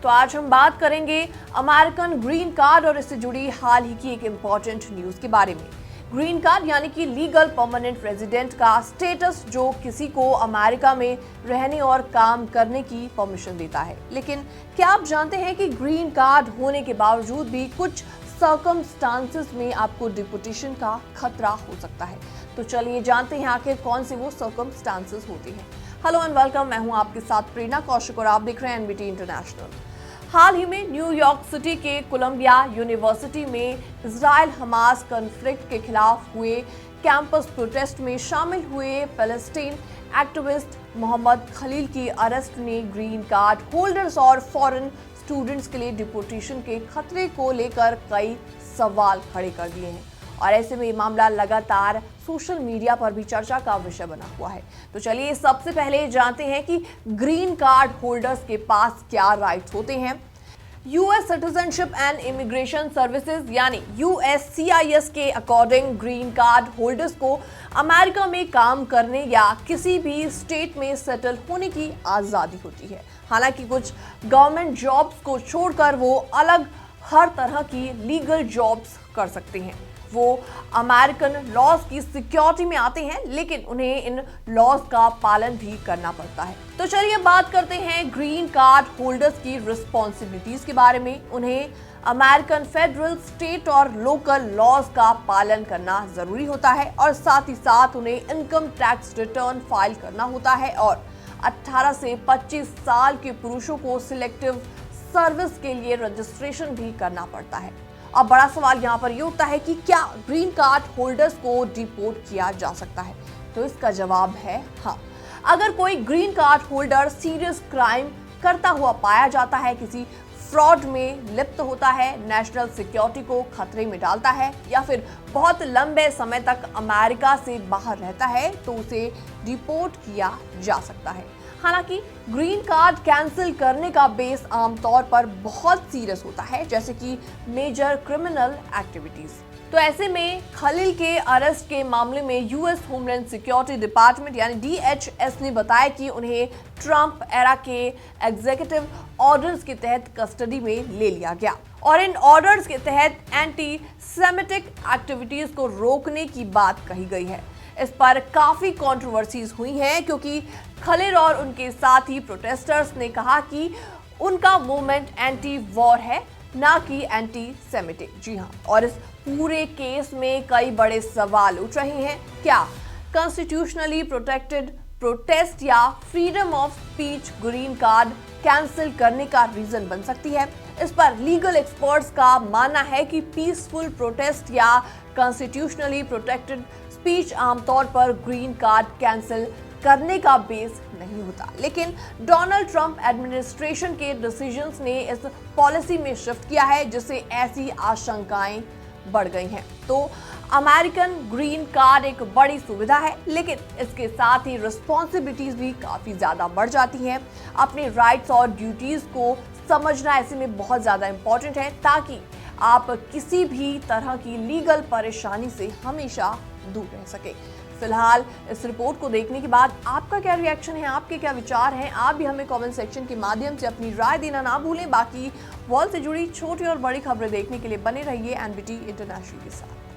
तो आज हम बात करेंगे अमेरिकन ग्रीन कार्ड और इससे जुड़ी हाल ही की एक इम्पॉर्टेंट न्यूज के बारे में। ग्रीन कार्ड यानी कि लीगल परमानेंट रेजिडेंट का स्टेटस जो किसी को अमेरिका में रहने और काम करने की परमिशन देता है। लेकिन क्या आप जानते हैं कि ग्रीन कार्ड होने के बावजूद भी कुछ सर्कमस्टांसेस में आपको डिपोर्टेशन का खतरा हो सकता है। तो चलिए जानते हैं आखिर कौन से वो सर्कमस्टांसेस होती हैं। हेलो एंड वेलकम, मैं हूं आपके साथ प्रेरणा कौशिक और आप देख रहे हैं एनबीटी इंटरनेशनल। हाल ही में न्यूयॉर्क सिटी के कोलंबिया यूनिवर्सिटी में इजराइल हमास कॉन्फ्लिक्ट के खिलाफ हुए कैंपस प्रोटेस्ट में शामिल हुए पैलेस्टीन एक्टिविस्ट मोहम्मद खलील की अरेस्ट ने ग्रीन कार्ड होल्डर्स और फॉरेन स्टूडेंट्स के लिए डिपोर्टेशन के खतरे को लेकर कई सवाल खड़े कर दिए हैं और ऐसे में ये मामला लगातार सोशल मीडिया पर भी चर्चा का विषय बना हुआ है। तो चलिए सबसे पहले जानते हैं कि ग्रीन कार्ड होल्डर्स के पास क्या राइट्स होते हैं। US citizenship and immigration services यानी USCIS के अकॉर्डिंग ग्रीन कार्ड होल्डर्स को अमेरिका में काम करने या किसी भी स्टेट में सेटल होने की आज़ादी होती है। हालांकि कुछ गवर्नमेंट जॉब्स को छोड़कर वो अलग हर तरह की लीगल जॉब्स कर सकते हैं। वो अमेरिकन लॉज की सिक्योरिटी में आते हैं, लेकिन उन्हें इन लॉज का पालन भी करना पड़ता है। तो चलिए बात करते हैं ग्रीन कार्ड होल्डर्स की रिस्पॉन्सिबिलिटीज के बारे में। उन्हें अमेरिकन फेडरल, स्टेट और लोकल लॉज का पालन करना जरूरी होता है और साथ ही साथ उन्हें इनकम टैक्स रिटर्न फाइल करना होता है और 18 से 25 साल के पुरुषों को सिलेक्टिव सर्विस के लिए रजिस्ट्रेशन भी करना पड़ता है। अब बड़ा सवाल यहाँ पर यह उठता है कि क्या ग्रीन कार्ड होल्डर्स को डिपोर्ट किया जा सकता है? तो इसका जवाब है हाँ। अगर कोई green card holder serious crime करता हुआ पाया जाता है, किसी फ्रॉड में लिप्त होता है, नेशनल सिक्योरिटी को खतरे में डालता है या फिर बहुत लंबे समय तक अमेरिका से बाहर रहता है, तो उसे डिपोर्ट किया जा सकता है। हालांकि ग्रीन कार्ड कैंसिल करने का बेस आमतौर पर बहुत सीरियस होता है, जैसे कि मेजर क्रिमिनल एक्टिविटीज। तो ऐसे में खलील के अरेस्ट के मामले में यूएस होमलैंड सिक्योरिटी डिपार्टमेंट यानी DHS ने बताया कि उन्हें ट्रंप एरा के एग्जीक्यूटिव ऑर्डर्स के तहत कस्टडी में ले लिया गया और इन ऑर्डर्स के तहत एंटी सेमेटिक एक्टिविटीज को रोकने की बात कही गई है। इस पर काफी कंट्रोवर्सीज हुई हैं क्योंकि खलील और उनके साथी प्रोटेस्टर्स ने कहा कि उनका मूवमेंट एंटी वॉर है, ना कि एंटी सेमेटिक। जी हाँ, और इस पूरे केस में कई बड़े सवाल उठ रहे हैं। क्या कॉन्स्टिट्यूशनली प्रोटेक्टेड प्रोटेस्ट या freedom of speech green card cancel करने का रीजन बन सकती है? इस पर लीगल एक्सपर्ट्स का मानना है कि पीसफुल प्रोटेस्ट या कॉन्स्टिट्यूशनली प्रोटेक्टेड स्पीच आमतौर पर ग्रीन कार्ड कैंसिल करने का बेस नहीं होता, लेकिन डोनाल्ड ट्रंप एडमिनिस्ट्रेशन के डिसीजंस ने इस पॉलिसी में शिफ्ट किया है, जिससे ऐसी आशंकाएं बढ़ गई हैं। तो अमेरिकन ग्रीन कार्ड एक बड़ी सुविधा है, लेकिन इसके साथ ही रिस्पॉन्सिबिलिटीज भी काफी ज्यादा बढ़ जाती हैं। अपने राइट्स और ड्यूटीज को समझना ऐसे में बहुत ज्यादा इंपॉर्टेंट है, ताकि आप किसी भी तरह की लीगल परेशानी से हमेशा दूर रह सके। फिलहाल इस रिपोर्ट को देखने के बाद आपका क्या रिएक्शन है, आपके क्या विचार हैं? आप भी हमें कमेंट सेक्शन के माध्यम से अपनी राय देना ना भूलें। बाकी वर्ल्ड से जुड़ी छोटी और बड़ी खबरें देखने के लिए बने रहिए एनबीटी इंटरनेशनल के साथ।